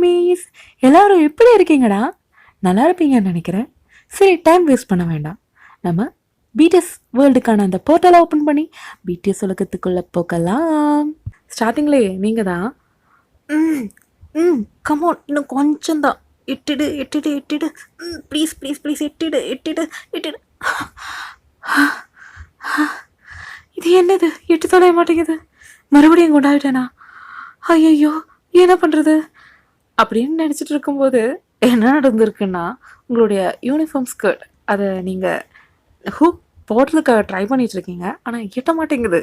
மாமீஸ், எல்லாரும் எப்படி இருக்கீங்கடா? நல்லா இருப்பீங்கன்னு நினைக்கிறேன். சரி, டைம் வேஸ்ட் பண்ண வேண்டாம். நம்ம பிடிஎஸ் வேர்ல்டுக்கான அந்த போர்ட்டலை ஓப்பன் பண்ணி பிடிஎஸ் உலகத்துக்குள்ளே போகலாம். ஸ்டார்டிங்லேயே நீங்கள் தான் ம் ம் கமோன், இன்னும் கொஞ்சம் தான், எட்டிடு எட்டிடு எட்டிடு, ப்ளீஸ் ப்ளீஸ் ப்ளீஸ், எட்டிடு எட்டிடு எட்டிடு. இது என்னது, எட்டு தொலைய மாட்டேங்குது. மறுபடியும் கொண்டாவிட்டேனா? ஐயோ, என்ன பண்ணுறது அப்படின்னு நினச்சிட்டு இருக்கும்போது என்ன நடந்திருக்குன்னா, உங்களுடைய யூனிஃபார்ம் ஸ்கர்ட் அதை நீங்கள் ஹூக் போடுறதுக்காக ட்ரை பண்ணிட்டு இருக்கீங்க, ஆனால் எட்ட மாட்டேங்குது.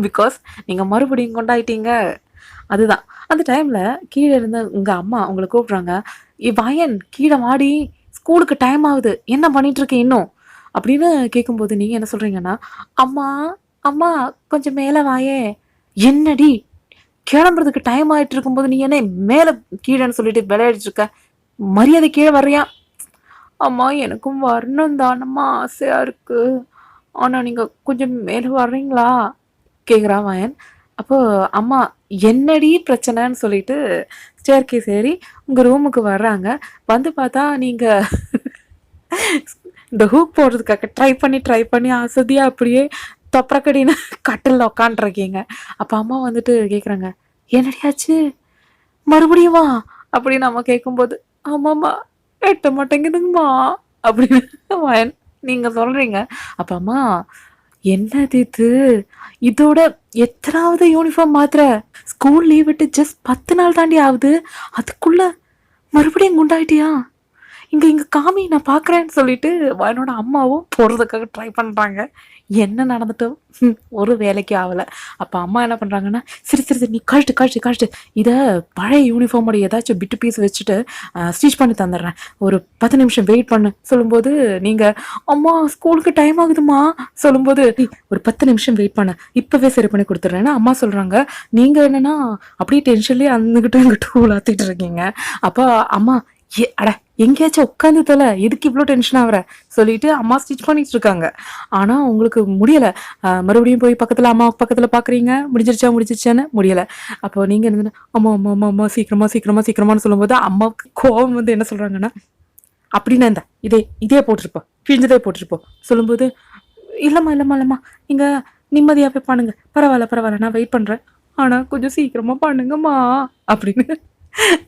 பிகாஸ் நீங்கள் மறுபடியும் கொண்டாயிட்டீங்க. அதுதான் அந்த டைமில் கீழே இருந்த உங்கள் அம்மா உங்களை கூப்பிட்றாங்க. வயன் கீழே வாடி, ஸ்கூலுக்கு டைம் ஆகுது, என்ன பண்ணிட்டு இருக்கேன் இன்னும் அப்படின்னு கேட்கும்போது நீங்கள் என்ன சொல்கிறீங்கன்னா, அம்மா அம்மா கொஞ்சம் மேலே வாயே. என்னடி, கிளம்புறதுக்கு டைம் ஆகிட்டு இருக்கும்போது நீ என்ன மேலே கீழேன்னு சொல்லிட்டு விளையாடிட்டு இருக்க, மரியாதை கீழே வர்றியா? அம்மா எனக்கும் வரணும் தானம்மா ஆசையாக இருக்குது, ஆனால் நீங்கள் கொஞ்சம் மேலே வர்றீங்களா கேட்குறா வயன். அப்போது அம்மா என்னடி பிரச்சனைன்னு சொல்லிட்டு ஸ்டேர் கேஸ் ஏறி உங்கள் ரூமுக்கு வர்றாங்க. வந்து பார்த்தா நீங்கள் இந்த ஹூக் போடுறதுக்காக ட்ரை பண்ணி அசதியாக அப்படியே தொப்பரக்கடின்னு கட்டில் உக்காண்ட்ருக்கீங்க. அப்போ அம்மா வந்துட்டு கேட்குறாங்க, என்னடியாச்சு மறுபடியும் வா அப்படின்னு நம்ம கேட்கும்போது, ஆமாம்மா எட்ட மாட்டேங்குதுங்கம்மா அப்படின்னு வயன் நீங்கள் சொல்கிறீங்க. அப்போ அம்மா என்னது இது, இதோட எத்தனாவது யூனிஃபார்ம் மாத்திர, ஸ்கூல் லீவ் விட்டு ஜஸ்ட் 10 நாள் தாண்டி ஆகுது, அதுக்குள்ள மறுபடியும் குண்டாயிட்டியா? இங்கே காமி, நான் பார்க்குறேன்னு சொல்லிட்டு வயனோட அம்மாவும் போடுறதுக்காக ட்ரை பண்ணுறாங்க. என்ன நடந்துட்டோம், ஒரு வேலைக்கு ஆகலை. அப்போ அம்மா என்ன பண்ணுறாங்கன்னா, சரி சரி சரி, நீ கழிட்டு இதை பழைய யூனிஃபார்மோட ஏதாச்சும் பிட்டு பீஸ் வச்சுட்டு ஸ்டிச் பண்ணி தந்துடுறேன், ஒரு 10 நிமிஷம் வெயிட் பண்ணு சொல்லும்போது, நீங்கள் அம்மா ஸ்கூலுக்கு டைம் ஆகுதுமா சொல்லும்போது, ஒரு 10 நிமிஷம் வெயிட் பண்ண, இப்போவே சரி பண்ணி கொடுத்துட்றேன்னு அம்மா சொல்கிறாங்க. நீங்கள் என்னென்னா அப்படியே டென்ஷன்லேயே அந்துக்கிட்டு இங்கிட்டு உலாத்திட்டு இருக்கீங்க. அப்போ அம்மா அட எங்கேயாச்சும் உட்காந்து தலை, எதுக்கு இவ்வளோ டென்ஷன் ஆகிற சொல்லிட்டு அம்மா ஸ்டிச் பண்ணிட்டு இருக்காங்க. ஆனால் உங்களுக்கு முடியலை, மறுபடியும் போய் பக்கத்தில் அம்மா பக்கத்தில் பார்க்குறீங்க, முடிஞ்சிருச்சான்னு முடியலை. அப்போ நீங்கள் என்ன, அம்மா அம்மா அம்மா அம்மா சீக்கிரமானு சொல்லும்போது அம்மாவுக்கு கோவம் வந்து என்ன சொல்கிறாங்கன்னா, அப்படின்னா இந்த இதே போட்டிருப்போம், கிழிஞ்சதே போட்டிருப்போம் சொல்லும்போது, இல்லைம்மா நீங்கள் நிம்மதியாகவே பண்ணுங்க, பரவாயில்ல நான் வெயிட் பண்ணுறேன், ஆனால் கொஞ்சம் சீக்கிரமாக பண்ணுங்கம்மா அப்படின்னு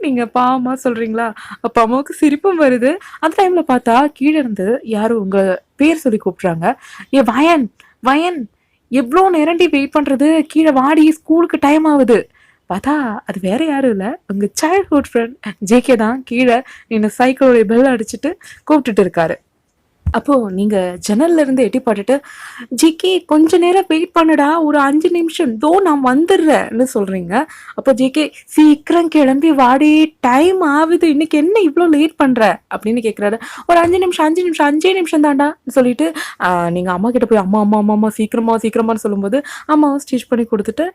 நீங்கள் பாவமாக சொல்கிறீங்களா? அப்போ அம்மாவுக்கு சிரிப்பும் வருது. அந்த டைமில் பார்த்தா கீழே இருந்து யாரும் உங்கள் பேர் சொல்லி கூப்பிட்றாங்க. ஏ வயன் எவ்வளோ நேரண்டி வெயிட் பண்ணுறது, கீழே வாடி, ஸ்கூலுக்கு டைம் ஆகுது. பார்த்தா அது வேற யாரும் இல்லை, உங்கள் சைல்ட்ஹுட் ஃப்ரெண்ட் ஜேகே தான் கீழே நின்று சைக்கிளோடைய பெல் அடிச்சுட்டு கூப்பிட்டுட்டு இருக்காரு. அப்போது நீங்கள் ஜன்னல்லேருந்து எட்டி பாட்டுட்டு, ஜேகே கொஞ்ச நேரம் வெயிட் பண்ணுடா, ஒரு 5 நிமிஷம் தோ நான் வந்துடுறேன்னு சொல்கிறீங்க. அப்போ ஜேகே சீக்கிரம் கிளம்பி வாடி, டைம் ஆகுது, இன்னைக்கு என்ன இவ்வளோ லேட் பண்ணுற அப்படின்னு கேட்குறாரு. ஒரு 5 நிமிஷம் தாண்டா சொல்லிட்டு நீங்கள் அம்மா கிட்ட போய் அம்மா சீக்கிரமான்னு சொல்லும்போது அம்மாவும் ஸ்டிச் பண்ணி கொடுத்துட்டு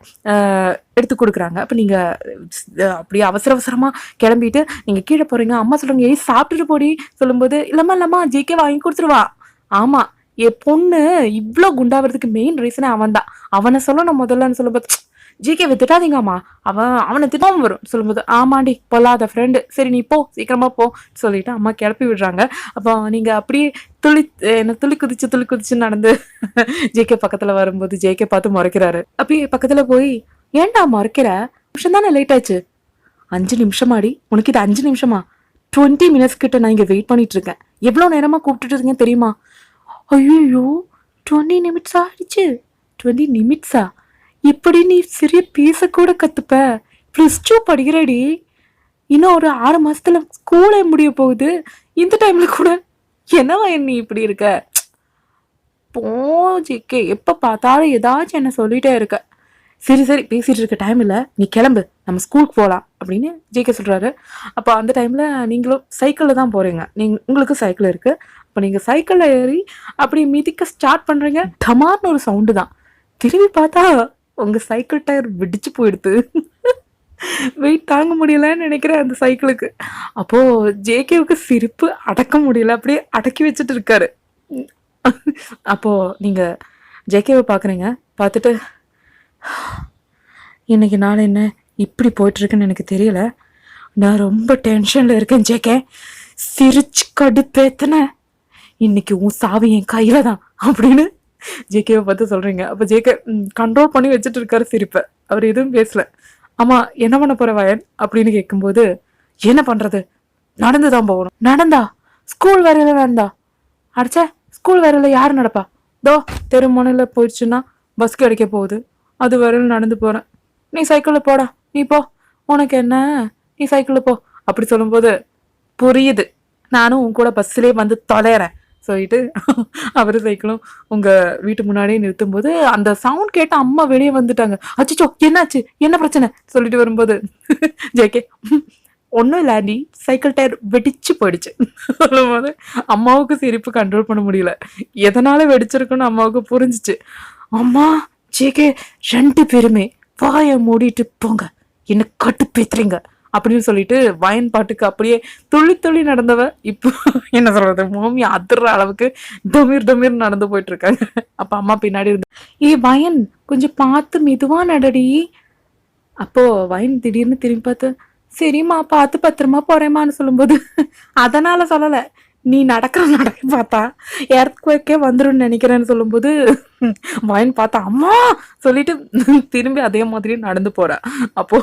எடுத்து கொடுக்குறாங்க. அப்போ நீங்கள் அப்படியே அவசரமாக கிளம்பிட்டு நீங்கள் கீழே போகிறீங்க. அம்மா சொல்கிறாங்க, சாப்பிட்டுட்டு போடி சொல்லும்போது, இல்லம்மா ஜேகே வாங்கி கொடுத்துருவா. ஆமாம், என் பொண்ணு இவ்வளோ குண்டாகிறதுக்கு மெயின் ரீசனே அவன் தான், அவனை சொல்லணும் முதல்லன்னு சொல்லும்போது, ஜிகே திட்டாதீங்கம்மா, அவனை திட்டாமல் வரும் சொல்லும்போது, ஆமாண்டி பொல்லாத ஃப்ரெண்டு, சரி நீ போ சீக்கிரமாக போ சொல்லிட்டு அம்மா கிளப்பி விடுறாங்க. அப்போ நீங்கள் அப்படியே துள்ளி குதிச்சு நடந்து ஜேகே பக்கத்தில் வரும்போது ஜேகே பார்த்து முறைக்கிறாரு. அப்படியே பக்கத்தில் போய், ஏன்டா முறைக்கிற, நிமிஷம் தானே லேட் ஆச்சு. 5 நிமிஷமாடி, உனக்கு இது 5 நிமிஷமா? 20 மினிட்ஸ் கிட்ட நான் இங்கே வெயிட் பண்ணிட்டு இருக்கேன், எவ்வளோ நேரமாக கூப்பிட்டுட்டு இருக்கேன் தெரியுமா? ஐயோ 20 நிமிட்ஸா ஆயிடுச்சு. 20 நிமிட்ஸா? இப்படி நீ சிறிய பேசக்கூட கற்றுப்ப, +2 படிக்கிறடி, இன்னும் ஒரு 6 மாதத்தில் ஸ்கூலே முடிய போகுது, இந்த டைமில் கூட என்னவா நீ இப்படி இருக்க? ஜேகே எப்போ பார்த்தாலும் ஏதாச்சும் என்ன சொல்லிட்டே இருக்க. சரி பேசிகிட்டு இருக்க டைம் இல்லை, நீ கிளம்பு, நம்ம ஸ்கூலுக்கு போகலாம் அப்படின்னு ஜேகே சொல்கிறாரு. அப்போ அந்த டைமில் நீங்களும் சைக்கிளில் தான் போகிறீங்க, உங்களுக்கு சைக்கிள் இருக்குது. அப்போ நீங்கள் சைக்கிளில் ஏறி அப்படி மிதிக்க ஸ்டார்ட் பண்ணுறீங்க. டமார்னு ஒரு சவுண்டு தான். திரும்பி பார்த்தா உங்கள் சைக்கிள் டயர் வெடிச்சு போயிடுது. வெயிட் தாங்க முடியலன்னு நினைக்கிறேன் அந்த சைக்கிளுக்கு. அப்போது ஜேகேவுக்கு சிரிப்பு அடக்க முடியல, அப்படியே அடக்கி வச்சுட்டு இருக்காரு. அப்போது நீங்கள் ஜேகேவை பார்க்குறீங்க. பார்த்துட்டு, இன்னைக்கு நாள் என்ன இப்படி போயிட்டுருக்குன்னு எனக்கு தெரியல, நான் ரொம்ப டென்ஷன்ல இருக்கேன் ஜேகே, சிரிச்சு கடுப்பேத்தன, இன்னைக்கு உன் சாவி என் கையில தான் அப்படின்னு ஜேகேவை பார்த்து சொல்றீங்க. அப்ப ஜேகே கண்ட்ரோல் பண்ணி வச்சுட்டு இருக்காரு சிரிப்ப. அவர் எதுவும் பேசல. ஆமா, என்ன பண்ண போற வயன் அப்படின்னு கேட்கும்போது, என்ன பண்றது, நடந்துதான் போகணும். நடந்தா? ஸ்கூல் வரையில நடந்தா? அடிச்சா ஸ்கூல் வரையில யாரு நடப்பா? தோ தெரு முனையில போயிடுச்சுன்னா பஸ் கிடைக்க போகுது, அது வரையில நடந்து போறேன். நீ சைக்கிள்ல போடா, நீ போ, உனக்கு என்ன, நீ சைக்கிள்ல போ அப்படி சொல்லும்போது, புரியுது, நானும் உன் கூட பஸ்லயே வந்து தொலைறேன் சொல்லிட்டு அவரு சைக்கிளும் உங்க வீட்டு முன்னாடியே நிறுத்தும் போது அந்த சவுண்ட் கேட்டு அம்மா வெளியே வந்துட்டாங்க. அச்சோ என்னாச்சு, என்ன பிரச்சனை சொல்லிட்டு வரும்போது ஜேகே ஒன்றும் இல்லை ஆண்டி, சைக்கிள் டயர் வெடிச்சு போயிடுச்சு சொல்லும் போது அம்மாவுக்கு சிரிப்பு கண்ட்ரோல் பண்ண முடியல. எதனால வெடிச்சிருக்குன்னு அம்மாவுக்கு புரிஞ்சிச்சு. அம்மா ஜேகே 2 பேருமே வாயை மூடிட்டு போங்க, என்ன கட்டுப்பேத்துறீங்க அப்படின்னு சொல்லிட்டு வயன் பாட்டுக்கு அப்படியே துள்ளி துள்ளி நடந்தவ இப்போ என்ன சொல்றது, மாமி அதிர்ற அளவுக்கு டொமீர் டொமீர் நடந்து போயிட்டு இருக்காங்க. அப்ப அம்மா பின்னாடி இருந்து, ஏ வயன் கொஞ்சம் பார்த்து மெதுவா நடடி. அப்போ வயன் திடீர்னு திரும்பி பார்த்து, சரிம்மா பார்த்து பத்திரமா போறேம்மான்னு சொல்லும்போது, அதனால சொல்லல, நீ நடக்கிற நடக்க பார்த்தா எர்த்குவேக்கே வந்துடும் நினைக்கிறேன்னு சொல்லும்போது வயன் பார்த்தா அம்மா சொல்லிட்டு திரும்பி அதே மாதிரி நடந்து போறா. அப்போ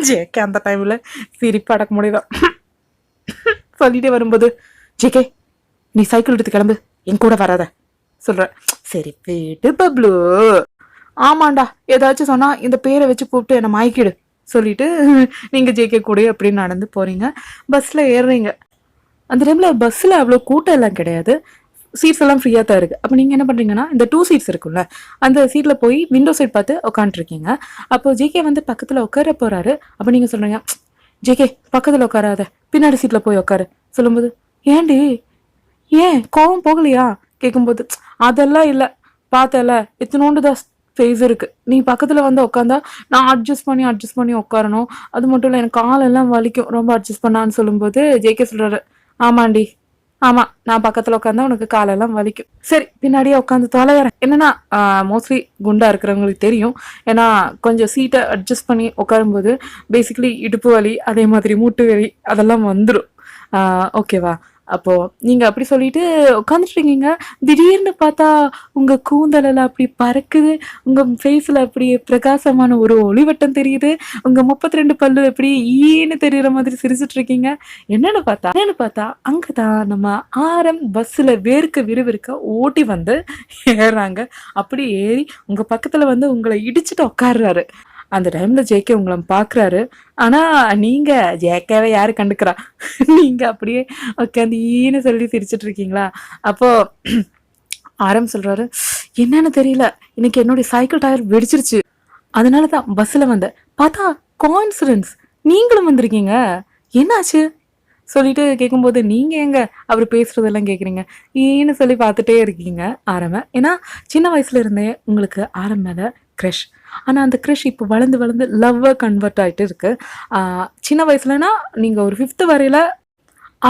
ஜேகே அந்த டைம்ல சிரிப்பு அடக்க முடியல. சொல்லிட்டே வரும்போது, ஜேகே நீ சைக்கிள் எடுத்து கிளம்பு, என் கூட வராத சொல்ற. சரி போயிட்டு பப்ளு, ஆமாண்டா ஏதாச்சும் சொன்னா இந்த பேரை வச்சு கூப்பிட்டு என்ன மயக்கிடு சொல்லிட்டு நீங்க ஜேகே கூட அப்படின்னு நடந்து போறீங்க. பஸ்ல ஏறுறீங்க. அந்த டைம்ல பஸ்ல அவ்வளோ கூட்டம் எல்லாம் கிடையாது, சீட்ஸ் எல்லாம் ஃப்ரீயா தான் இருக்கு. அப்ப நீங்க என்ன பண்றீங்கன்னா, இந்த 2 சீட்ஸ் இருக்குல்ல, அந்த சீட்ல போய் விண்டோ சைட் பார்த்து உட்காந்துருக்கீங்க. அப்போ ஜேகே வந்து பக்கத்துல உட்கார போறாரு. அப்ப நீங்க சொல்றீங்க, ஜேகே பக்கத்துல உட்காராத, பின்னாடி சீட்ல போய் உட்காரு சொல்லும்போது, ஏண்டி ஏன் கோவம் போகலையா கேட்கும்போது, அதெல்லாம் இல்லை, பார்த்தல எத்தனோண்டு தான் ஸ்பேஸ் இருக்கு, நீ பக்கத்துல வந்து உட்காந்தா நான் அட்ஜஸ்ட் பண்ணி உட்காரணும், அது மட்டும் இல்லை எனக்கு காலெல்லாம் வலிக்கும் ரொம்ப அட்ஜஸ்ட் பண்ணான்னு சொல்லும்போது ஜேகே சொல்றாரு, ஆமாண்டி ஆமா, நான் பக்கத்துல உட்காந்தா உனக்கு காலெல்லாம் வலிக்கும், சரி பின்னாடியே உட்காந்து தொலைகிறேன். என்னன்னா மோஸ்ட்லி குண்டா இருக்கிறவங்களுக்கு தெரியும், ஏன்னா கொஞ்சம் சீட்டை அட்ஜஸ்ட் பண்ணி உட்காரும்போது பேசிக்கலி இடுப்பு வலி அதே மாதிரி மூட்டு வலி அதெல்லாம் வந்துடும். ஓகேவா? அப்போ நீங்க அப்படி சொல்லிட்டு உட்காந்துட்டு இருக்கீங்க. திடீர்னு பார்த்தா உங்க கூந்தல் எல்லாம் அப்படி பறக்குது, உங்க ஃபேஸ்ல அப்படி பிரகாசமான ஒரு ஒளிவட்டம் தெரியுது, உங்க 32 பல்லு எப்படி ஈன்னு தெரியற மாதிரி சிரிச்சிட்டு இருக்கீங்க. என்னன்னு பார்த்தா அங்கதான் நம்ம ஆரம் பஸ்ல வேர்க்க ஓட்டி வந்து ஏறாங்க. அப்படி ஏறி உங்க பக்கத்துல வந்து உங்களை இடிச்சுட்டு உட்காடுறாரு. அந்த டைம்ல ஜேகே உங்களை பாக்குறாரு. ஆனா நீங்க ஜேகேவை யாரு கண்டுக்கிறா, நீங்க அப்படியே உட்காந்து ஈன்னு சொல்லி சிரிச்சிட்டு இருக்கீங்களா. அப்போ ஆரம் சொல்றாரு, என்னன்னு தெரியல, இன்னைக்கு என்னுடைய சைக்கிள் டயர் வெடிச்சிருச்சு, அதனாலதான் பஸ்ல வந்த, பார்த்தா கோஇன்சிடென்ஸ் நீங்களும் வந்திருக்கீங்க, என்னாச்சு சொல்லிட்டு கேட்கும்போது, நீங்க எங்க அவர் பேசுறதெல்லாம் கேக்குறீங்க, ஈன்னு சொல்லி பார்த்துட்டே இருக்கீங்க ஆரம்ப. ஏன்னா சின்ன வயசுல இருந்தே உங்களுக்கு ஆரம் மேல க்ரஷ். ஆனா அந்த க்ரஷ் இப்போ வளர்ந்து வளர்ந்து லவ்வா கன்வெர்ட் ஆயிட்டு இருக்கு. சின்ன வயசுலனா நீங்க ஒரு 5th வரையில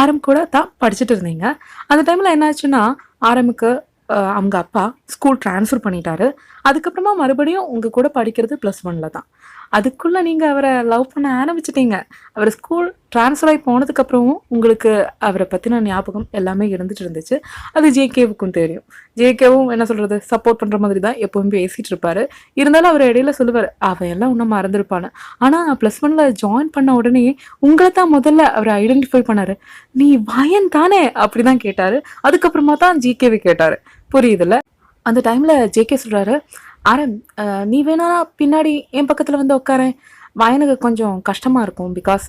ஆரம் கூட தான் படிச்சுட்டு இருந்தீங்க. அந்த டைம்ல என்னாச்சுன்னா, ஆரமுக்கு அவங்க அப்பா ஸ்கூல் ட்ரான்ஸ்ஃபர் பண்ணிட்டாரு. அதுக்கப்புறமா மறுபடியும் உங்க கூட படிக்கிறது +1ல தான். அதுக்குள்ள நீங்க அவரை லவ் பண்ண ஆரம்பிச்சிட்டீங்க. அவர் ஸ்கூல் ட்ரான்ஸ்ஃபர் ஆகி போனதுக்கப்புறமும் உங்களுக்கு அவரை பற்றின ஞாபகம் எல்லாமே இருந்துட்டு இருந்துச்சு. அது ஜேகேவுக்கும் தெரியும். ஜேகேவும் என்ன சொல்கிறது, சப்போர்ட் பண்ணுற மாதிரி தான் எப்போவும் பேசிகிட்டு இருப்பார். இருந்தாலும் அவர் இடையில சொல்லுவார், அவன் எல்லாம் இன்னும் மறந்துருப்பான்னு. ஆனால் +1ல ஜாயின் பண்ண உடனே உங்களை தான் முதல்ல அவர் ஐடென்டிஃபை பண்ணார். நீ வயன் தானே அப்படி தான் கேட்டார். அதுக்கப்புறமா தான் ஜேகேவை கேட்டார். புரியுதுல்ல? அந்த டைமில் ஜேகே சொல்கிறாரு, ஆரம் நீ வேணா பின்னாடி என் பக்கத்தில் வந்து உட்காரேன், வயனுக்கு கொஞ்சம் கஷ்டமாக இருக்கும், பிகாஸ்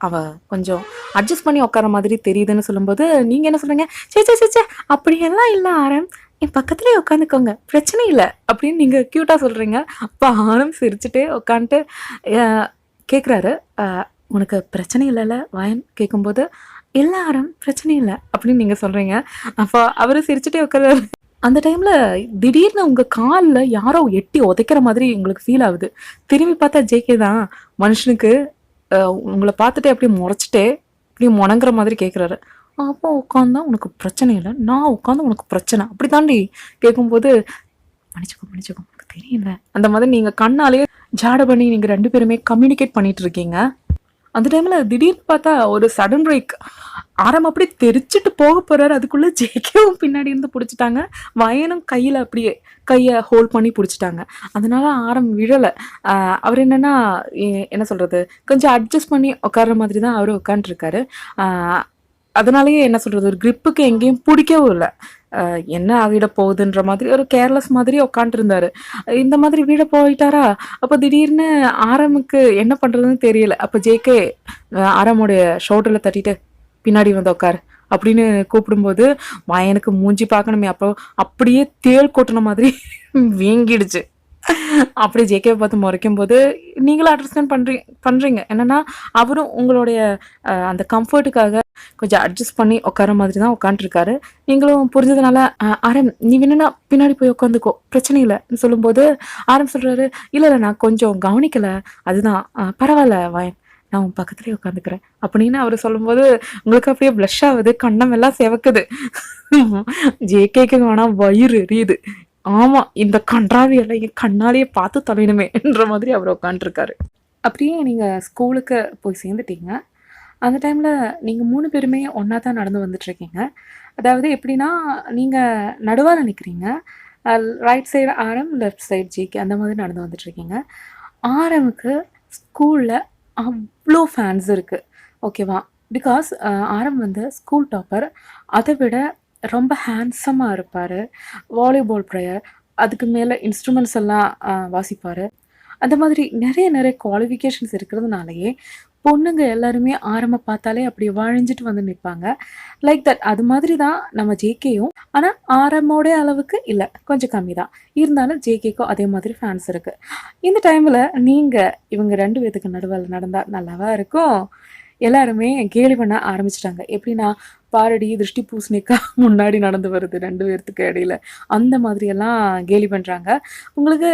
அவ கொஞ்சம் அட்ஜஸ்ட் பண்ணி உட்கார மாதிரி தெரியுதுன்னு சொல்லும்போது, நீங்கள் என்ன சொல்கிறீங்க, சே அப்படியெல்லாம் இல்லை ஆரம், என் பக்கத்துலேயே உட்காந்துக்கோங்க பிரச்சனை இல்லை அப்படின்னு நீங்கள் க்யூட்டாக சொல்கிறீங்க. அப்போ ஆரம் சிரிச்சுட்டே உட்காந்துட்டு கேட்குறாரு, உனக்கு பிரச்சனை இல்லைல்ல வயன் கேட்கும்போது, இல்லை ஆரம் பிரச்சனை இல்லை அப்படின்னு நீங்கள் சொல்கிறீங்க. அப்போ அவர் சிரிச்சுட்டே உட்காராரு. அந்த டைம்ல திடீர்னு உங்க காலில் யாரோ எட்டி உதைக்கிற மாதிரி உங்களுக்கு ஃபீல் ஆகுது. திரும்பி பார்த்தா ஜேகே தான். மனுஷனுக்கு உங்களை பார்த்துட்டே அப்படியே முறைச்சிட்டே அப்படியே முணங்குற மாதிரி கேட்குறாரு. அப்போ உட்காந்தா உனக்கு பிரச்சனை இல்லை, நான் உட்காந்து உனக்கு பிரச்சனை அப்படி தாண்டி கேட்கும்போது, மன்னிச்சுக்கோ உனக்கு தெரியல அந்த மாதிரி நீங்கள் கண்ணாலேயே ஜாட பண்ணி நீங்கள் 2 பேருமே கம்யூனிகேட் பண்ணிட்டு இருக்கீங்க. அந்த டைம்ல திடீர்னு பார்த்தா ஒரு சடன் பிரேக். ஆரம் அப்படியே தெரிச்சுட்டு போக போறாரு. அதுக்குள்ள ஜேகேவும் பின்னாடி இருந்து புடிச்சுட்டாங்க. வயனும் கையில அப்படியே கைய ஹோல்ட் பண்ணி புடிச்சுட்டாங்க. அதனால ஆரம் விழல. அவர் என்னன்னா என்ன சொல்றது? கொஞ்சம் அட்ஜஸ்ட் பண்ணி உட்கார்ற மாதிரி தான் அவரு உட்காந்துருக்காரு. அ அதனாலேயே என்ன சொல்றது? ஒரு கிரிப்புக்கு எங்கேயும் புடிக்கவும் இல்ல. என்ன ஆகிட போகுதுன்ற மாதிரி ஒரு கேர்லெஸ் மாதிரி உட்காந்துருந்தாரு. இந்த மாதிரி வீட போயிட்டாரா, அப்போ திடீர்னு ஆரமுக்கு என்ன பண்றதுன்னு தெரியல. அப்போ ஜேகே ஆரமுடைய ஷோல்டர்ல தட்டிட்டு பின்னாடி வந்து உட்காரு அப்படின்னு கூப்பிடும்போது எனக்கு மூஞ்சி பார்க்கணுமே, அப்போ அப்படியே தேள் கொட்டின மாதிரி வீங்கிடுச்சு. அப்படி ஜேகேவை பார்த்து முறைக்கும் போது நீங்களும் அண்டர்ஸ்டாண்ட் பண்றீங்க என்னன்னா அவரும் உங்களுடைய அந்த கம்ஃபர்ட்டுக்காக கொஞ்சம் அட்ஜஸ்ட் பண்ணி உட்கார மாதிரி தான் உட்காந்துருக்காரு. நீங்களும் புரிஞ்சதுனால ஆரம் நீ வேணும்னா பின்னாடி போய் உட்காந்துக்கோ, பிரச்சனை இல்லைன்னு சொல்லும்போது ஆரம் சொல்றாரு, இல்லை இல்லை நான் கொஞ்சம் கவனிக்கல, அதுதான் பரவாயில்ல வாயன், நான் உன் பக்கத்துலேயே உட்காந்துக்கிறேன் அப்படின்னு அவர் சொல்லும்போது உங்களுக்கு அப்படியே ப்ளஷ் ஆகுது, கண்ணம் எல்லாம் செவக்குது. ஜேகேக்கு வேணா வயிறு எரியுது. ஆமா இந்த கன்றாவியெல்லாம் என் கண்ணாலேயே பார்த்து தொலைணுமேன்ற மாதிரி அவர் உட்காந்துருக்காரு. அப்படியே நீங்கள் ஸ்கூலுக்கு போய் சேர்ந்துட்டீங்க. அந்த டைமில் நீங்கள் 3 பேருமே ஒன்றா தான் நடந்து வந்துட்டுருக்கீங்க. அதாவது எப்படின்னா நீங்கள் நடுவால் நிற்கிறீங்க. ரைட் சைடு ஆரம், லெஃப்ட் சைடு ஜேகே, அந்த மாதிரி நடந்து வந்துட்டுருக்கீங்க. ஆரமுக்கு ஸ்கூலில் அவ்வளோ ஃபேன்ஸ் இருக்குது, ஓகேவா? பிகாஸ் ஆரம் வந்து ஸ்கூல் டாப்பர். அதை விட ரொம்ப ஹேண்ட்ஸமாக இருப்பார். வாலிபால் பிளேயர், அதுக்கு மேலே இன்ஸ்ட்ருமெண்ட்ஸ் எல்லாம் வாசிப்பார். அந்த மாதிரி நிறைய நிறைய குவாலிஃபிகேஷன்ஸ் இருக்கிறதுனாலயே பொண்ணுங்க எல்லாருமே ஆரம்ப பார்த்தாலே அப்படி வழிஞ்சிட்டு வந்து நிற்பாங்க. Like that. அது மாதிரி தான் நம்ம ஜேகேயும். ஆனால் ஆரமோட அளவுக்கு இல்லை, கொஞ்சம் கம்மி தான். இருந்தாலும் ஜேகேக்கும் அதே மாதிரி ஃபேன்ஸ் இருக்குது. இந்த டைமில் நீங்கள் இவங்க 2 பேத்துக்கு நடுவில் நடந்தால் நல்லாவா இருக்கும். எல்லாருமே கேலி பண்ண ஆரம்பிச்சிட்டாங்க. எப்படின்னா, பாரடி திருஷ்டி பூசணிக்கா முன்னாடி நடந்து வருது 2 பேர்த்துக்கு இடையில, அந்த மாதிரியெல்லாம் கேலி பண்ணுறாங்க. உங்களுக்கு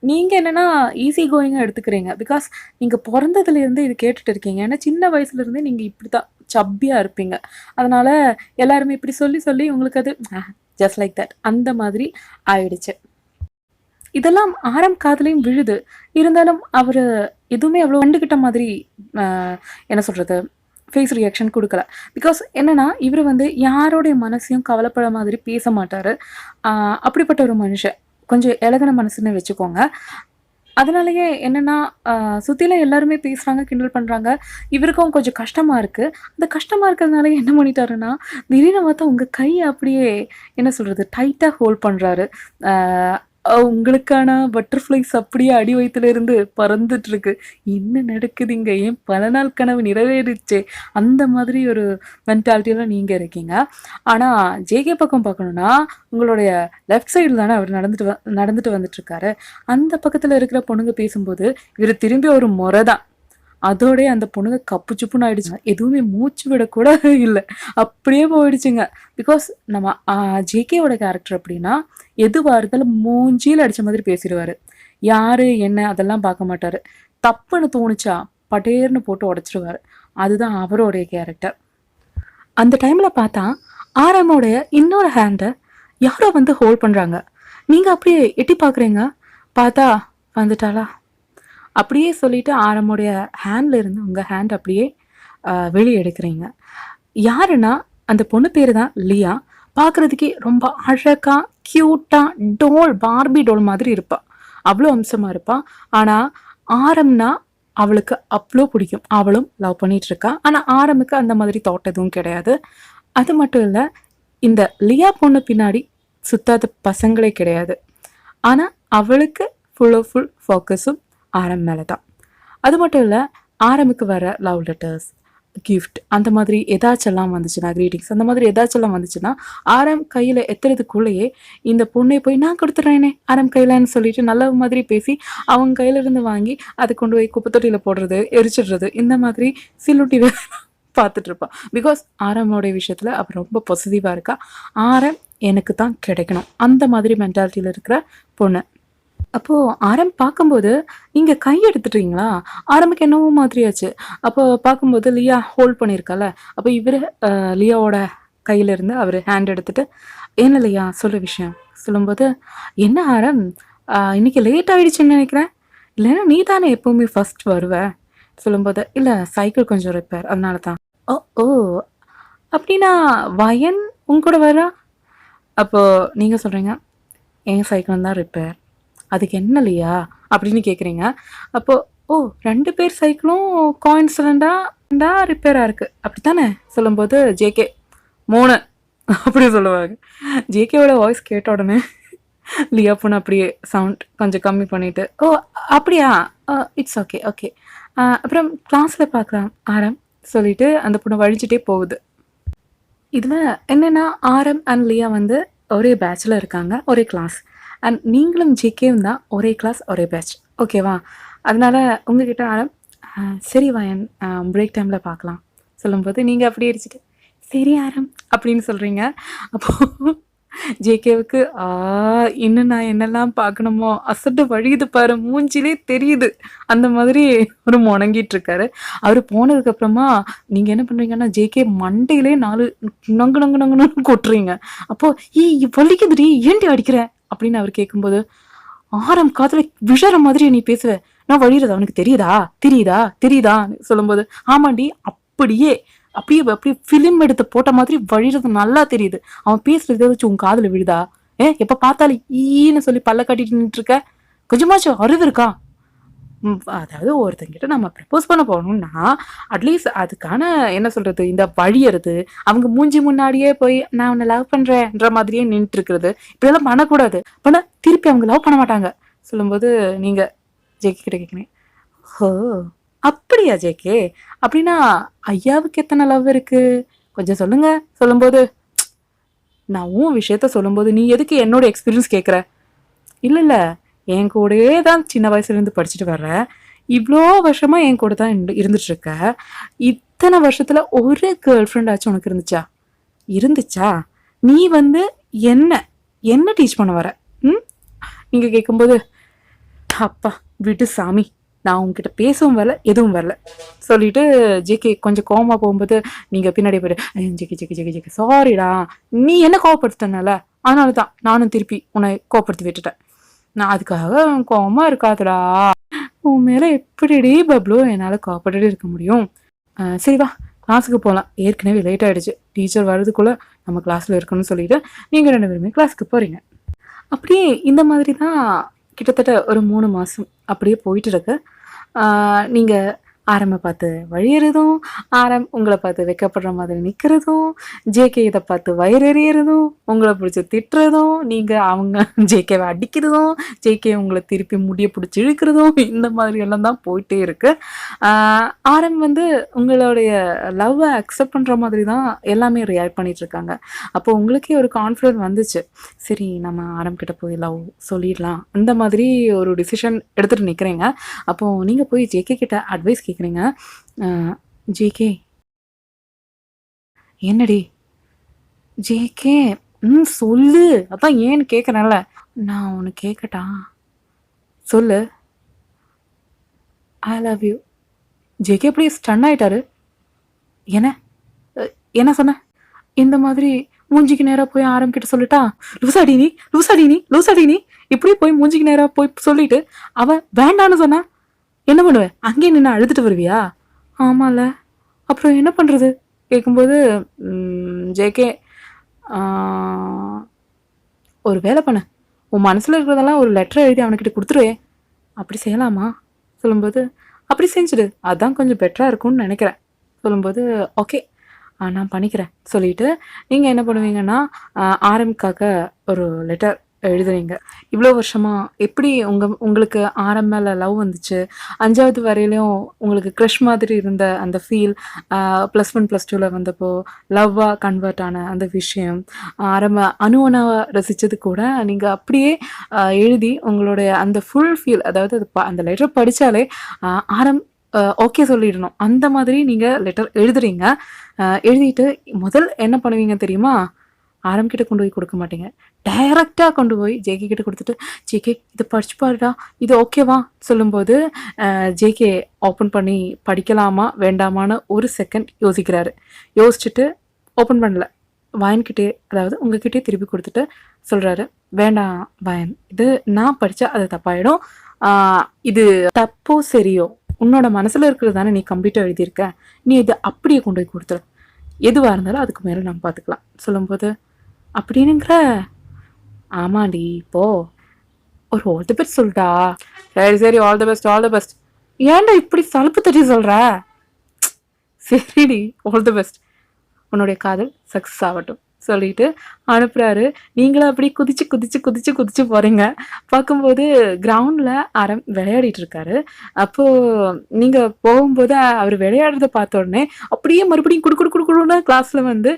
நீங்கள் என்னென்னா ஈஸி கோயிங்காக எடுத்துக்கிறீங்க. பிகாஸ் நீங்கள் பிறந்ததுலேருந்து இது கேட்டுட்டு இருக்கீங்க. ஏன்னா சின்ன வயசுலேருந்தே நீங்கள் இப்படி தான் சப்பியாக இருப்பீங்க. அதனால் எல்லாருமே இப்படி சொல்லி சொல்லி உங்களுக்கு அது ஜஸ்ட் லைக் தட் அந்த மாதிரி ஆயிடுச்சு. இதெல்லாம் ஆரம் காதலையும் விழுது. இருந்தாலும் அவர் எதுவுமே அவ்வளோ கண்டுக்கிட்ட மாதிரி என்ன சொல்கிறது, ஃபேஸ் ரியாக்ஷன் கொடுக்கல. பிகாஸ் என்னென்னா இவர் வந்து யாரோடைய மனசையும் கவலைப்பட மாதிரி பேச மாட்டார். அப்படிப்பட்ட ஒரு மனுஷன். கொஞ்சம் இலகுன மனசுன்னு வச்சுக்கோங்க. அதனாலயே என்னென்னா சுற்றில எல்லாருமே பேசுகிறாங்க, கிண்டல் பண்ணுறாங்க. இவருக்கும் கொஞ்சம் கஷ்டமாக இருக்குது. அந்த கஷ்டமாக இருக்கிறதுனால என்ன பண்ணிட்டாருன்னா, திடீர்னு பார்த்தா உங்கள் கையை அப்படியே என்ன சொல்கிறது டைட்டாக ஹோல்ட் பண்ணுறாரு. உங்களுக்கான பட்டர்ஃப்ளைஸ் அப்படியே அடி வயிற்றுல இருந்து பறந்துட்டு இருக்கு. என்ன நடக்குதுங்க, ஏன் பல நாள் கனவு நிறைவேறிச்சே, அந்த மாதிரி ஒரு மென்டாலிட்டியில் நீங்கள் இருக்கீங்க. ஆனால் ஜேகே பக்கம் பார்க்கணுன்னா உங்களுடைய லெஃப்ட் சைடில் தானே அவர் நடந்துட்டு வந்துட்டுருக்காரு. அந்த பக்கத்தில் இருக்கிற பொண்ணுங்க பேசும்போது இவர் திரும்பி ஒரு முறை தான். அதோடய அந்த பொண்ணுங்க கப்பு சுப்புன்னு ஆயிடுச்சுங்க. எதுவுமே மூச்சு விடக்கூட இல்லை, அப்படியே போயிடுச்சுங்க. பிகாஸ் நம்ம ஜேகேவோட கேரக்டர் அப்படின்னா எதுவாக இருந்தாலும் மூஞ்சியில் அடித்த மாதிரி பேசிடுவார். யார் என்ன அதெல்லாம் பார்க்க மாட்டார். தப்புன்னு தோணுச்சா பட்டேர்னு போட்டு உடச்சிடுவார். அதுதான் அவருடைய கேரக்டர். அந்த டைமில் பார்த்தா ஆரமோடைய இன்னொரு ஹேண்டை யாரோ வந்து ஹோல்ட் பண்ணுறாங்க. நீங்கள் அப்படியே எட்டி பார்க்குறீங்க, பார்த்தா வந்துட்டாளா அப்படியே சொல்லிட்டு ஆரமுடைய ஹேண்டில் இருந்து உங்கள் ஹேண்ட் அப்படியே வெளியே எடுக்கிறீங்க. யாருன்னா அந்த பொண்ணு பேர் தான் லியா. பார்க்குறதுக்கே ரொம்ப அழகாக க்யூட்டாக டோல், பார்பி டோல் மாதிரி இருப்பாள். அவ்வளோ அம்சமாக இருப்பாள். ஆனால் ஆரம்னா அவளுக்கு அவ்வளோ பிடிக்கும். அவளும் லவ் பண்ணிகிட்ருக்கா. ஆனால் ஆரமுக்கு அந்த மாதிரி தாட் எதுவும் கிடையாது. அது மட்டும் இல்லை, இந்த லியா பொண்ணு பின்னாடி சுத்தாத பசங்களே கிடையாது. ஆனால் அவளுக்கு ஃபுல் ஃபோக்கஸும் ஆரம் மேலே தான். அது மட்டும் இல்லை, ஆரமுக்கு வர லவ் லெட்டர்ஸ், கிஃப்ட், அந்த மாதிரி எதாச்செல்லாம் வந்துச்சுன்னா, க்ரீட்டிங்ஸ், அந்த மாதிரி எதாச்செல்லாம் வந்துச்சுன்னா ஆரம் கையில் எத்துறதுக்குள்ளேயே இந்த பொண்ணை போய் நான் கொடுத்துட்றேனே ஆரம் கையிலன்னு சொல்லிட்டு நல்ல மாதிரி பேசி அவங்க கையிலிருந்து வாங்கி அதை கொண்டு போய் குப்பைத்தொட்டியில் போடுறது, எரிச்சிடுறது, இந்த மாதிரி சில்லுட்டி பார்த்துட்டு இருப்பாள். பிகாஸ் ஆரமோடைய விஷயத்தில் அவள் ரொம்ப பொசிட்டிவாக இருக்கா. ஆரம் எனக்கு தான் கிடைக்கணும், அந்த மாதிரி மென்டாலிட்டியில் இருக்கிற பொண்ணு. அப்போது ஆரம் பார்க்கும்போது நீங்கள் கை எடுத்துட்டீங்களா, ஆரம்புக்கு என்னவோ மாதிரியாச்சு. அப்போ பார்க்கும்போது லியா ஹோல்ட் பண்ணியிருக்கால, அப்போ இவர் லியாவோட கையிலேருந்து அவர் ஹேண்ட் எடுத்துகிட்டு என்ன லியா சொல்ல விஷயம் சொல்லும்போது, என்ன ஆரம் இன்னைக்கு லேட் ஆகிடுச்சின்னு நினைக்கிறேன், இல்லைன்னா நீ தானே எப்போவுமே ஃபஸ்ட் வருவ, சொல்லும்போது, "இல்ல சைக்கிள் கொஞ்சம் ரிப்பேர். அதனால தான்." "ஓ! ஓ! அப்படின்னா வயன் உன் கூட வரா?" அப்போ நீங்க சொல்றீங்க, "என் சைக்கிள் தான் ரிப்பேர். அதுக்கு என்ன லியா?" அப்படின்னு கேட்குறீங்க. அப்போ, "ஓ! 2 பேர் சைக்கிளும் கோயின்சிடென்ட்டா ரிப்பேரா இருக்கு. அப்படித்தானே?" சொல்லும்போது ஜேகே, "3" அப்படி சொல்லுவாங்க. ஜேகேவோட வாய்ஸ் கேட்ட உடனே லியா பொண்ணு அப்படியே சவுண்ட் கொஞ்சம் கம்மி பண்ணிட்டு, "ஓ! அப்படியா? It's okay, okay. அப்புறம் கிளாஸ்ல பார்க்கலாம் ஆரம்" சொல்லிட்டு அந்த பொண்ணு வழிச்சிட்டே போகுது. இதுல என்னன்னா, ஆரம் அண்ட் லியா வந்து ஒரே பேட்ச்ல இருக்காங்க. ஒரே கிளாஸ். அண்ட் நீங்களும் ஜேகேவும் தான் ஒரே கிளாஸ், ஒரே பேட்ச். ஓகேவா? அதனால உங்ககிட்ட ஆரம், "அ சரி வயன், பிரேக் டைம்ல பார்க்கலாம்" சொல்லும்போது, நீங்க அப்படியே அடிச்சுட்டு, "சரி ஆரம்" அப்படின்னு சொல்றீங்க. அப்போ ஜேகேவுக்கு, இன்னும் நான் என்னெல்லாம் பார்க்கணுமோ, அசடு வழியுது பாரு, மூஞ்சிலே தெரியுது. அந்த மாதிரி ஒரு மொணங்கிட்டு இருக்காரு. அவரு போனதுக்கு அப்புறமா நீங்க என்ன பண்றீங்கன்னா, ஜேகே மண்டையிலே 4 நங்கு நங்கு நங்குன்னு கொட்டுறீங்க. அப்போ, "ஏய் வலிக்குதுடி, ஏன்டி அடிக்கிற?" அப்படின்னு அவரு கேட்கும்போது, "ஆரம் காதுல விழற மாதிரி நீ பேசுவ. நான் வழியிறது அவனுக்கு தெரியுதா? தெரியுதா? தெரியுதான்னு?" சொல்லும்போது, "ஆமாண்டி, அப்படியே அப்படியே அப்படியே ஃபிலிம் எடுத்து போட்ட மாதிரி வழியிறது நல்லா தெரியுது. அவன் பேசுறது ஏதாச்சும் உன் காதுல விழுதா? எப்ப பார்த்தாலும் ஈன்னு சொல்லி பல்ல காட்டிட்டு நின்னுட்டு இருக்க. கொஞ்சமாச்சும் அறிவு இருக்கா?" அதாவது ஒருத்தங்கிட்ட நம்ம ப்ரப்போஸ் பண்ண போனோம்னா, அட்லீஸ்ட் அதுக்கான என்ன சொல்றது, இந்த வழியறது, அவங்க மூஞ்சி முன்னாடியே போய் நான் உன்ன லவ் பண்றேன்ற மாதிரியே நின்னுட்டு இருக்கிறது, இப்படியெல்லாம் பண்ணக்கூடாது. பண்ணா திருப்பி அவங்க லவ் பண்ண மாட்டாங்க. சொல்லும்போது நீங்க ஜேகே கிட்ட கேட்குறீங்க, "ஓ! அப்படியா ஜேகே? அப்படின்னா ஐயாவுக்கு எத்தன லவ் இருக்கு? கொஞ்சம் சொல்லுங்க." சொல்லும்போது, "நான் உன் விஷயத்த சொல்லும்போது நீ எதுக்கு என்னோட எக்ஸ்பீரியன்ஸ் கேட்குற?" "இல்ல, இல்ல. என் கூடயே தான் சின்ன வயசுலேருந்து படிச்சுட்டு வர்ற. இவ்ளோ வருஷமா என் கூட தான் இருந்துட்டு இருக்க. இத்தன வருஷத்துல ஒரு கேர்ள் ஃப்ரெண்ட் ஆச்சும் உனக்கு இருந்துச்சா? இருந்துச்சா? நீ வந்து என்ன என்ன டீச் பண்ண வர? ம்?" நீங்க கேட்கும்போது, "அப்பா விடு சாமி. நான் உன்கிட்ட பேசவும் வரல, எதுவும் வரல." சொல்லிட்டு ஜேகே கொஞ்சம் கோவமா போகும்போது, நீங்க பின்னாடி போயிட்டு, ஜேகே ஜேகே ஜேகே ஜேகே சாரிடா. நீ என்ன கோவப்படுத்திட்டனால, அதனால தான் நானும் திருப்பி உன்னை கோவப்படுத்தி விட்டுட்டேன். நான் அதுக்காக கோவமா இருக்காதடா. உன் மேல எப்படிடி பப்ளு என்னால கோவப்பட்டுட்டு இருக்க முடியும்? சரி வா கிளாஸுக்கு போலாம். ஏற்கனவே லேட் ஆயிடுச்சு. டீச்சர் வர்றதுக்குள்ள நம்ம கிளாஸ்ல இருக்கணும்னு சொல்லிட்டு, நீங்க 2 பேருமே கிளாஸ்க்கு போறீங்க. அப்படியே இந்த மாதிரி தான் கிட்டத்தட்ட ஒரு 3 மாசம் அப்படியே போயிட்டு இருக்கு. ஆ நீங்க ஆரம்ப பார்த்து வழியறதும், ஆரம் உங்கள பார்த்து வெட்கப்படுற மாதிரி நிக்கிறதும், ஜேகே இத பார்த்து வயிறெறியறதும், உங்கள புடிச்சு திட்டுறதும், நீங்க அவங்க ஜேகேவ அடிக்கிறதும், ஜேகே உங்கள திருப்பி முடிய புடிச்சு இழுக்கிறதும், இந்த மாதிரி எல்லாம் தான் போயிட்டே இருக்கு. ஆ ஆரம் வந்து உங்களுடைய லவ்வ அக்செப்ட் பண்ற மாதிரி தான் எல்லாமே ரியாக்ட் பண்ணிட்டு இருக்காங்க. அப்போ உங்களுக்கே ஒரு கான்ஃபிடன்ட் வந்துச்சு. சரி நம்ம ஆரம் கிட்ட போய் லவ் சொல்லிடலாம். அந்த மாதிரி ஒரு டிசிஷன் எடுத்துட்டு நிக்கிறீங்க. அப்போ நீங்க போய் ஜேகே கிட்ட அட்வைஸ் கேட்குறீங்க. அ "ஜேகே என்னடி?" "ஜேகே சொல்லு. அதான் ஏன்னு கேட்குறேன்ல." "நான் ஒண்ணு கேட்கட்டா?" "சொல்லு." "I love you." ஜேகே அப்படியே ஸ்டன் ஆயிட்டாரு. "என்ன? அ என்ன சொன்ன?" இந்த மாதிரி மூஞ்சிக்கு நேரா போய் ஆரம் கிட்ட சொல்லட்டா? "லூசாடி நீ? லூசாடி நீ? லூசாடி நீ?" இப்படியே போய் மூஞ்சிக்கு நேரா போய் சொல்லிட்டு, அவ வேண்டான்னு சொன்னா, என்ன பண்ணுவ? அங்கேயே நின்னு அழுதுட்டு வருவியா? "ஆமால்ல." "அப்புறம் என்ன பண்றது?" கேட்கும்போது, ஜேகே ஆ "ஒரு வேல பண்ணு. உன் மனசுல இருக்கிறதெல்லாம் ஒரு லெட்டர் எழுதி அவனுக்கிட்ட குடுத்துரு." "அப்படி செய்யலாமா?" சொல்லும்போது, "அப்படி செஞ்சுடு. அதான் கொஞ்சம் பெட்டரா இருக்கும்னு நெனைக்கிறேன்." சொல்லும்போது, "ஓகே. நான் பண்ணிக்கிறேன்." சொல்லிட்டு, நீங்க என்ன பண்ணுவீங்கன்னா, ஆரம்க்காக ஒரு லெட்டர் எழுதுவீங்க. இவ்ளோ வருஷமா எப்படி உங்களுக்கு ஆரம் மேல லவ் வந்துச்சு? 5வது வரையிலும் உங்களுக்கு க்ரஷ் மாதிரி இருந்த அந்த ஃபீல், +1, +2ல வந்தப்போ லவ்வா கன்வெர்ட் ஆன அந்த விஷயம், ஆரம்ப அணு அணுவா ரசிச்சது கூட நீங்க அப்படியே எழுதி உங்களுடைய அந்த ஃபுல் ஃபீல் அதாவது அது அந்த லெட்டர் படிச்சாலே ஆரம் ஓகே சொல்லிடணும். அந்த மாதிரி நீங்க லெட்டர் எழுதுறீங்க. எழுதிட்டு முதல் என்ன பண்ணுவீங்க தெரியுமா? ஆரம் கிட்ட கொண்டு போய் குடுக்க மாட்டீங்க. டைரக்ட்டா கொண்டு போய் ஜேகே கிட்ட குடுத்துட்டு, "ஜேகே இத படிச்சு பாருடா. இது ஓகேவா?" சொல்லும்போது, ஜேகே ஓப்பன் பண்ணி படிக்கலாமா? வேண்டாமான்னு ஒரு செகண்ட் யோசிக்கிறாரு. யோசிச்சுட்டு ஓப்பன் பண்ணல. வயன்கிட்டயே அதாவது உங்ககிட்டயே திருப்பி குடுத்துட்டு சொல்றாரு, "வேண்டாம் வயன். இது நான் படிச்சா அது தப்பாயிடும். ஆ இது தப்போ சரியோ உன்னோட மனசில் இருக்கிறது தானே நீ கம்ப்ளீட்டாக எழுதியிருக்க, நீ இதை அப்படியே கொண்டு போய் கொடுத்துரு, எதுவாக இருந்தாலும் அதுக்கு மேலே நம்ம பார்த்துக்கலாம் சொல்லும்போது அப்படின்னுங்கிற. ஆமாண்டி இப்போ ஒரு ஆல் தி பெஸ்ட் சொல்லிட்டா. சரி சரி, all the best all the best. ஏன்டா இப்படி சலுப்பு தட்டி சொல்கிற? சரிடி, ஆல் தி பெஸ்ட், உன்னுடைய காதல் சக்ஸஸ் ஆகட்டும் சொல்லிட்டு அனுப்புகிறாரு. நீங்களும் அப்படி குதிச்சு குதிச்சு குதிச்சு குதிச்சு போகிறீங்க. பார்க்கும்போது கிரவுண்டில் ஆரம் விளையாடிட்டு இருக்காரு. அப்போது நீங்கள் போகும்போது அவர் விளையாடுறத பார்த்த உடனே அப்படியே மறுபடியும் குடு குடு குடுக்குன்னு கிளாஸில் வந்து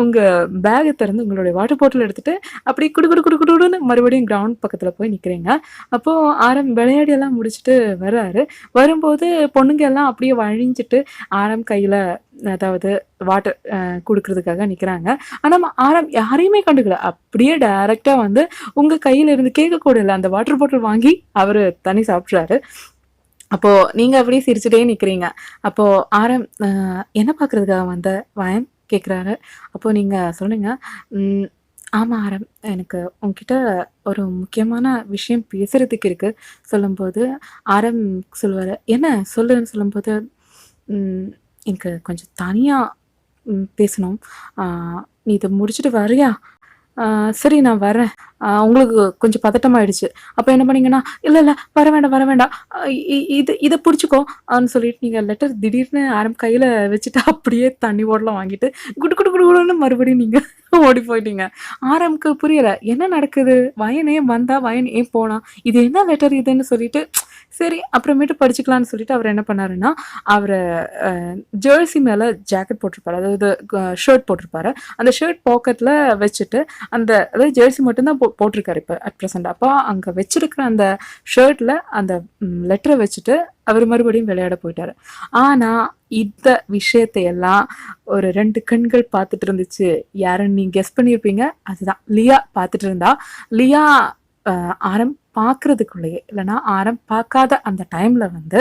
உங்கள் பேகை திறந்து உங்களுடைய வாட்டர் பாட்டில் எடுத்துகிட்டு அப்படியே குடு குடு குடு குடுன்னு மறுபடியும் கிரவுண்ட் பக்கத்தில் போய் நிற்கிறீங்க. அப்போது ஆரம் விளையாடியெல்லாம் முடிச்சுட்டு வர்றாரு. வரும்போது பொண்ணுங்க எல்லாம் அப்படியே வழிஞ்சிட்டு ஆரம் கையில் அதாவது வாட்டர் கொடுக்கறதுக்காக நிற்கிறாங்க. ஆனால் ஆரம் யாரையுமே கண்டுக்கல. அப்படியே டைரெக்டாக வந்து உங்கள் கையில் இருந்து கேட்கக்கூட இல்லை, அந்த வாட்டர் பாட்டில் வாங்கி அவர் தண்ணி சாப்பிட்றாரு. அப்போது நீங்கள் அப்படியே சிரிச்சுட்டே நிற்கிறீங்க. அப்போது ஆரம் என்ன பார்க்குறதுக்காக வந்த வயன் கேட்குறாரு. அப்போது நீங்கள் சொன்னீங்க, ஆமாம் ஆரம், எனக்கு உங்ககிட்ட ஒரு முக்கியமான விஷயம் பேசுகிறதுக்கு இருக்குது சொல்லும்போது ஆரம் சொல்லுவார். என்ன சொல்லுன்னு சொல்லும்போது, எனக்கு கொஞ்சம் தனியாக பேசணும், நீ இதை முடிச்சுட்டு வரியா? சரி நான் வரேன். உங்களுக்கு கொஞ்சம் பதட்டமாயிடுச்சு. அப்போ என்ன பண்ணீங்கன்னா, இல்லை இல்லை வர வேண்டாம் வர வேண்டாம், இதை பிடிச்சிக்கோ அப்படின்னு சொல்லிட்டு நீங்கள் லெட்டர் திடீர்னு ஆரம் கையில் வச்சுட்டு அப்படியே தண்ணி போடலாம் வாங்கிட்டு குடு குடு குடுன்னு மறுபடியும் நீங்கள் ஓடி போயிட்டீங்க. ஆரம்க்கு புரியலை என்ன நடக்குது, வயனே வந்தா வயன் ஏன் போனா, இது என்ன லெட்டர் இதுன்னு சொல்லிட்டு சரி அப்புறமேட்டு படிச்சுக்கலான்னு சொல்லிட்டு அவர் என்ன பண்ணாருன்னா, அவர் ஜெர்சி மேலே ஜாக்கெட் போட்டிருப்பாரு, அதாவது ஷர்ட் போட்டிருப்பாரு. அந்த ஷர்ட் பாக்கெட்டில் வச்சுட்டு அதாவது ஜெர்சி மட்டும்தான் போட்டிருக்காரு இப்போ அட் ப்ரெசென்ட். அப்போ அங்கே வச்சிருக்கிற அந்த ஷர்ட்டில் அந்த லெட்டரை வச்சுட்டு அவர் மறுபடியும் விளையாட போயிட்டாரு. ஆனால் இந்த விஷயத்தையெல்லாம் ஒரு 2 கண்கள் பார்த்துட்டு இருந்துச்சு. யாருன்னு நீங்கள் கெஸ் பண்ணியிருப்பீங்க, அதுதான் லியா பார்த்துட்டு இருந்தா. லியா ஆரம் பார்க்குறதுக்குள்ளேயே, இல்லைனா ஆரம் பார்க்காத அந்த டைமில் வந்து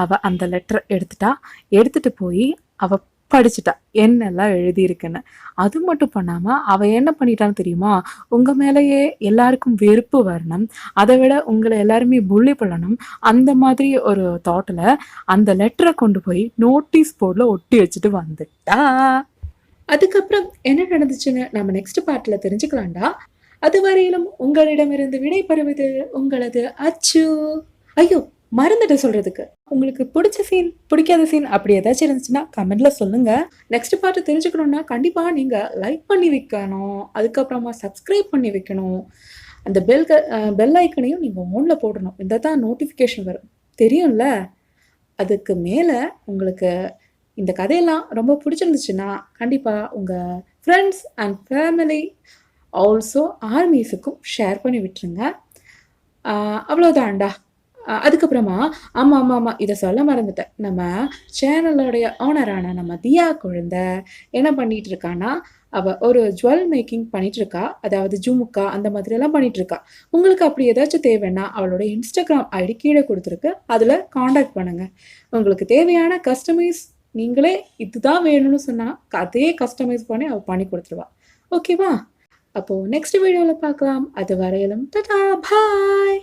அவள் அந்த லெட்டரை எடுத்துகிட்டு போய் அவள் படிச்சுட்டா என்னெல்லாம் எழுதியிருக்குன்னு. அது மட்டும் பண்ணாமல் அவள் என்ன பண்ணிட்டான்னு தெரியுமா, உங்கள் மேலேயே எல்லாருக்கும் வெறுப்பு வரணும், அதை விட உங்களை எல்லாருமே புள்ளி பண்ணணும், அந்த மாதிரி ஒரு தாட்டில் அந்த லெட்டரை கொண்டு போய் நோட்டீஸ் போர்டில் ஒட்டி வச்சுட்டு வந்துட்டா. அதுக்கப்புறம் என்ன நடந்துச்சுன்னு நம்ம நெக்ஸ்ட் பார்ட்டில் தெரிஞ்சுக்கலாம்டா. அதுவரையிலும் உங்களிடமிருந்து விடை பெறுவது உங்களது அச்சு. ஐயோ மறந்துட்டு சொல்றதுக்கு, உங்களுக்கு பிடிச்ச சீன் பிடிக்காத சீன் அப்படி ஏதாச்சும் இருந்துச்சுன்னா கமெண்ட்ல சொல்லுங்க. நெக்ஸ்ட் பார்ட் தெரிஞ்சுக்கணும்னா கண்டிப்பா நீங்க லைக் பண்ணி வைக்கணும், அதுக்கப்புறமா சப்ஸ்கிரைப் பண்ணி வைக்கணும், அந்த பெல் ஐக்கனையும் நீங்க ஓன்ல போடணும். இந்த தான் நோட்டிஃபிகேஷன் வரும், தெரியும்ல. அதுக்கு மேல உங்களுக்கு இந்த கதையெல்லாம் ரொம்ப பிடிச்சிருந்துச்சுன்னா கண்டிப்பா உங்க ஃப்ரெண்ட்ஸ் அண்ட் ஃபேமிலி ஆல்சோ ஆர்மிஸுக்கும் ஷேர் பண்ணி விட்டுருங்க. அவ்வளோதான்டா. அதுக்கப்புறமா ஆமாம் இதை சொல்ல மறந்துட்டேன், நம்ம சேனலோடைய ஓனரான நம்ம தியா குழந்தை என்ன பண்ணிட்டு இருக்கான்னா, அவள் ஒரு ஜுவல் மேக்கிங் பண்ணிட்டு இருக்கா, அதாவது ஜுமுக்கா அந்த மாதிரியெல்லாம் பண்ணிட்டு இருக்கா. உங்களுக்கு அப்படி ஏதாச்சும் தேவைன்னா அவளோட இன்ஸ்டாகிராம் ஐடி கீழே கொடுத்துருக்கு, அதில் காண்டாக்ட் பண்ணுங்க. உங்களுக்கு தேவையான கஸ்டமைஸ் நீங்களே இதுதான் வேணும்னு சொன்னால் அதே கஸ்டமைஸ் பண்ணி அவள் பண்ணி கொடுத்துருவா. ஓகேவா? அப்போது நெக்ஸ்ட் வீடியோவில் பார்க்கலாம். அது வரையிலும் டாடா பாய்.